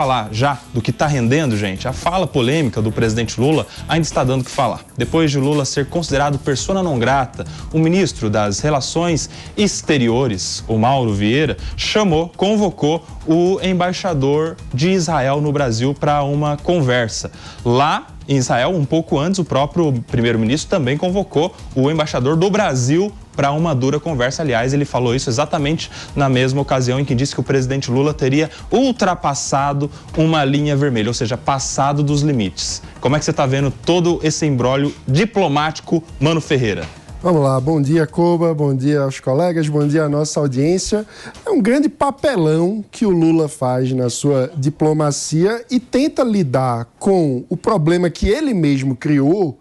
Falar já do que está rendendo, gente, a fala polêmica do presidente Lula ainda está dando o que falar. Depois de Lula ser considerado persona non grata, o ministro das Relações Exteriores, o Mauro Vieira, convocou o embaixador de Israel no Brasil para uma conversa. Lá em Israel, um pouco antes, o próprio primeiro-ministro também convocou o embaixador do Brasil para uma dura conversa. Aliás, ele falou isso exatamente na mesma ocasião em que disse que o presidente Lula teria ultrapassado uma linha vermelha, ou seja, passado dos limites. Como é que você está vendo todo esse imbróglio diplomático, Mano Ferreira? Vamos lá, bom dia, Koba, bom dia aos colegas, bom dia à nossa audiência. É um grande papelão que o Lula faz na sua diplomacia e tenta lidar com o problema que ele mesmo criou,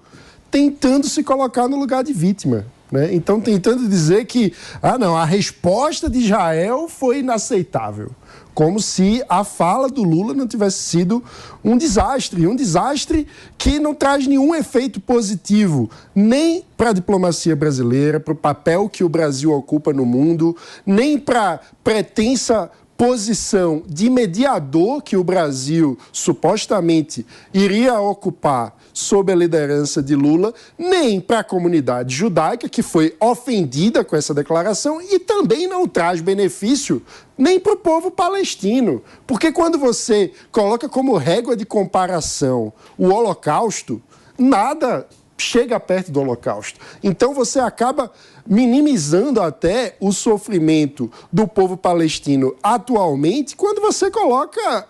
tentando se colocar no lugar de vítima. Então, tentando dizer que, a resposta de Israel foi inaceitável. Como se a fala do Lula não tivesse sido um desastre que não traz nenhum efeito positivo, nem para a diplomacia brasileira, para o papel que o Brasil ocupa no mundo, nem para a pretensa posição de mediador que o Brasil supostamente iria ocupar sob a liderança de Lula, nem para a comunidade judaica, que foi ofendida com essa declaração, e também não traz benefício nem para o povo palestino. Porque quando você coloca como régua de comparação o Holocausto, nada chega perto do Holocausto. Então você acaba minimizando até o sofrimento do povo palestino atualmente, quando você coloca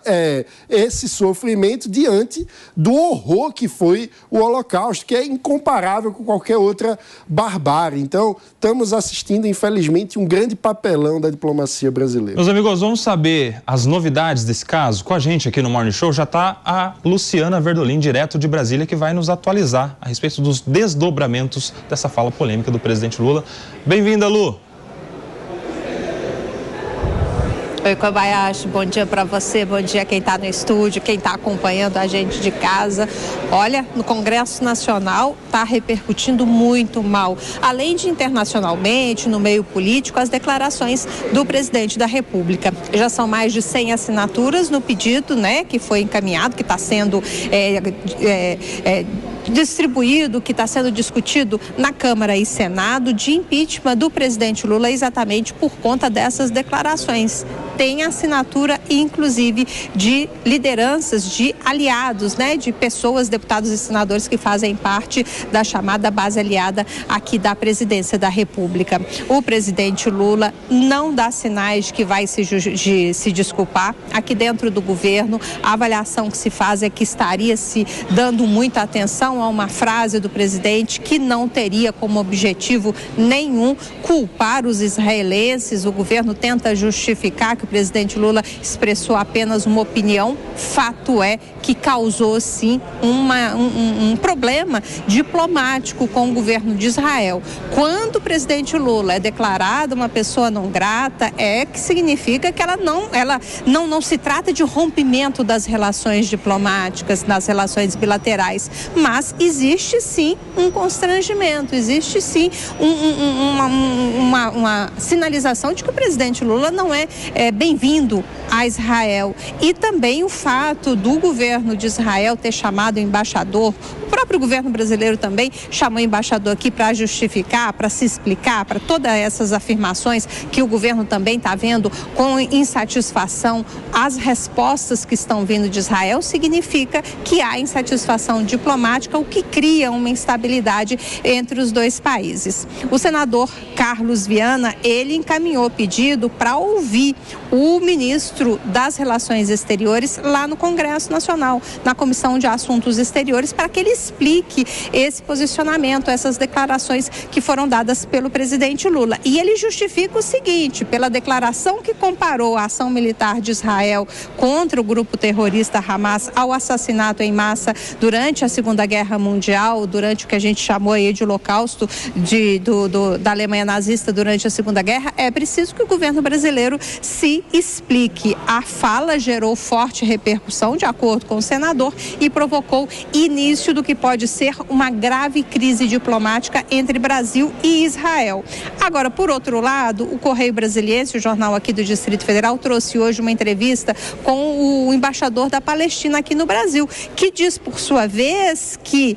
esse sofrimento diante do horror que foi o Holocausto, que é incomparável com qualquer outra barbárie. Então, estamos assistindo, infelizmente, um grande papelão da diplomacia brasileira. Meus amigos, vamos saber as novidades desse caso? Com a gente aqui no Morning Show já está a Luciana Verdolim, direto de Brasília, que vai nos atualizar a respeito dos desdobramentos dessa fala polêmica do presidente Lula. Bem-vinda, Lu. Oi, Kobayashi, bom dia para você, bom dia quem está no estúdio, quem está acompanhando a gente de casa. Olha, no Congresso Nacional está repercutindo muito mal, além de internacionalmente, no meio político, as declarações do presidente da República. Já são mais de 100 assinaturas no pedido, que foi encaminhado, que está sendo distribuído, que está sendo discutido na Câmara e Senado, de impeachment do presidente Lula, exatamente por conta dessas declarações. Tem assinatura, inclusive, de lideranças, de aliados, de pessoas, deputados e senadores que fazem parte da chamada base aliada aqui da presidência da República. O presidente Lula não dá sinais de que vai se desculpar. Aqui dentro do governo, a avaliação que se faz é que estaria se dando muita atenção a uma frase do presidente que não teria como objetivo nenhum culpar os israelenses. O governo tenta justificar que o presidente Lula expressou apenas uma opinião. Fato é que causou, sim, um problema diplomático com o governo de Israel. Quando o presidente Lula é declarado uma pessoa não grata, que significa que ela não se trata de rompimento das relações diplomáticas, nas relações bilaterais, mas existe sim um constrangimento, existe sim uma sinalização de que o presidente Lula não é bem-vindo a Israel. E também o fato do governo de Israel ter chamado o embaixador, o próprio governo brasileiro também chamou o embaixador aqui para justificar, para se explicar, para todas essas afirmações que o governo também está vendo com insatisfação. As respostas que estão vindo de Israel significa que há insatisfação diplomática, o que cria uma instabilidade entre os dois países. O senador Carlos Viana, ele encaminhou pedido para ouvir o ministro das Relações Exteriores lá no Congresso Nacional, na Comissão de Assuntos Exteriores, para que ele explique esse posicionamento, essas declarações que foram dadas pelo presidente Lula. E ele justifica o seguinte: pela declaração que comparou a ação militar de Israel contra o grupo terrorista Hamas ao assassinato em massa durante a Segunda Guerra Mundial, durante o que a gente chamou aí de holocausto da Alemanha nazista durante a Segunda Guerra, é preciso que o governo brasileiro se ele explique. A fala gerou forte repercussão, de acordo com o senador, e provocou início do que pode ser uma grave crise diplomática entre Brasil e Israel. Agora, por outro lado, o Correio Brasiliense, o jornal aqui do Distrito Federal, trouxe hoje uma entrevista com o embaixador da Palestina aqui no Brasil, que diz, por sua vez, que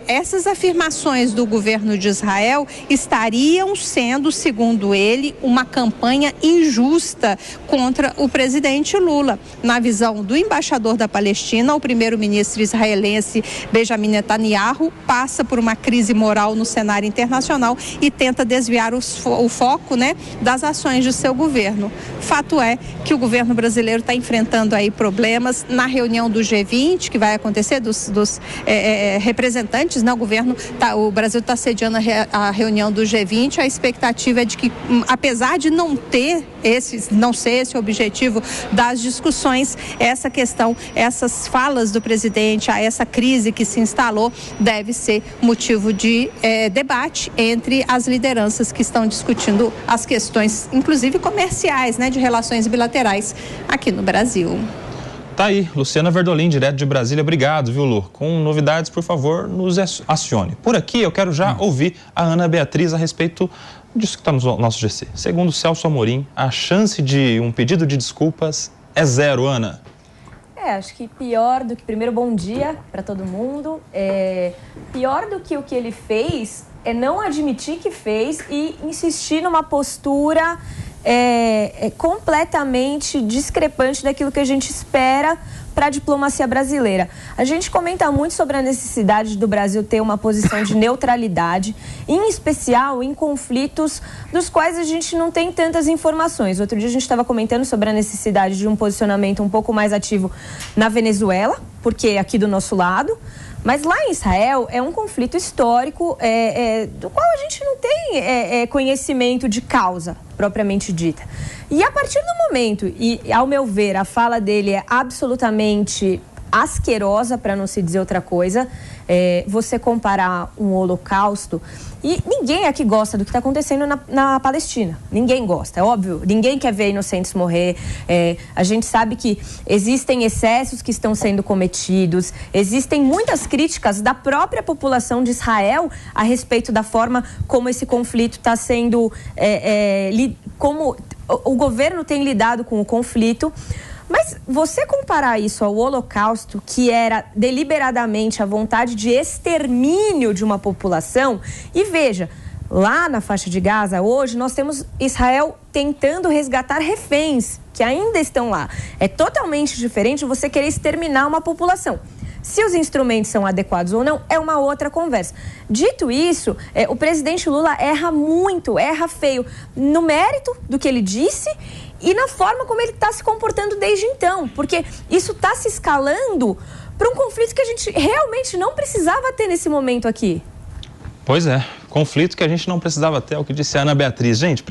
essas afirmações do governo de Israel estariam sendo, segundo ele, uma campanha injusta contra o presidente Lula. Na visão do embaixador da Palestina, o primeiro-ministro israelense Benjamin Netanyahu passa por uma crise moral no cenário internacional e tenta desviar o foco, das ações de seu governo. Fato é que o governo brasileiro está enfrentando aí problemas na reunião do G20, que vai acontecer, dos representantes, o Brasil está sediando a reunião do G20. A expectativa é de que, apesar de não ser esse o objetivo das discussões, essa questão, essas falas do presidente, essa crise que se instalou, deve ser motivo de debate entre as lideranças que estão discutindo as questões, inclusive comerciais, de relações bilaterais aqui no Brasil. Tá aí, Luciana Verdolim, direto de Brasília. Obrigado, viu, Lu? Com novidades, por favor, nos acione. Por aqui, eu quero já ouvir a Ana Beatriz a respeito disso que está no nosso GC. Segundo Celso Amorim, a chance de um pedido de desculpas é zero, Ana. Acho que pior do que... Primeiro, bom dia para todo mundo. Pior do que o que ele fez é não admitir que fez e insistir numa postura completamente discrepante daquilo que a gente espera para a diplomacia brasileira. A gente comenta muito sobre a necessidade do Brasil ter uma posição de neutralidade, em especial em conflitos dos quais a gente não tem tantas informações. Outro dia a gente estava comentando sobre a necessidade de um posicionamento um pouco mais ativo na Venezuela, porque é aqui do nosso lado. Mas lá em Israel é um conflito histórico do qual a gente não tem conhecimento de causa, propriamente dita. E a partir do momento, e ao meu ver, a fala dele é absolutamente asquerosa, para não se dizer outra coisa, você comparar um holocausto, e ninguém aqui gosta do que está acontecendo na Palestina, ninguém gosta, é óbvio, ninguém quer ver inocentes morrer, a gente sabe que existem excessos que estão sendo cometidos, existem muitas críticas da própria população de Israel a respeito da forma como esse conflito está sendo, como o governo tem lidado com o conflito. Mas você comparar isso ao Holocausto, que era deliberadamente a vontade de extermínio de uma população, e veja, lá na faixa de Gaza, hoje, nós temos Israel tentando resgatar reféns que ainda estão lá. É totalmente diferente de você querer exterminar uma população. Se os instrumentos são adequados ou não, é uma outra conversa. Dito isso, o presidente Lula erra muito, erra feio no mérito do que ele disse e na forma como ele está se comportando desde então, porque isso está se escalando para um conflito que a gente realmente não precisava ter nesse momento aqui. Pois é, conflito que a gente não precisava ter, é o que disse a Ana Beatriz. Gente,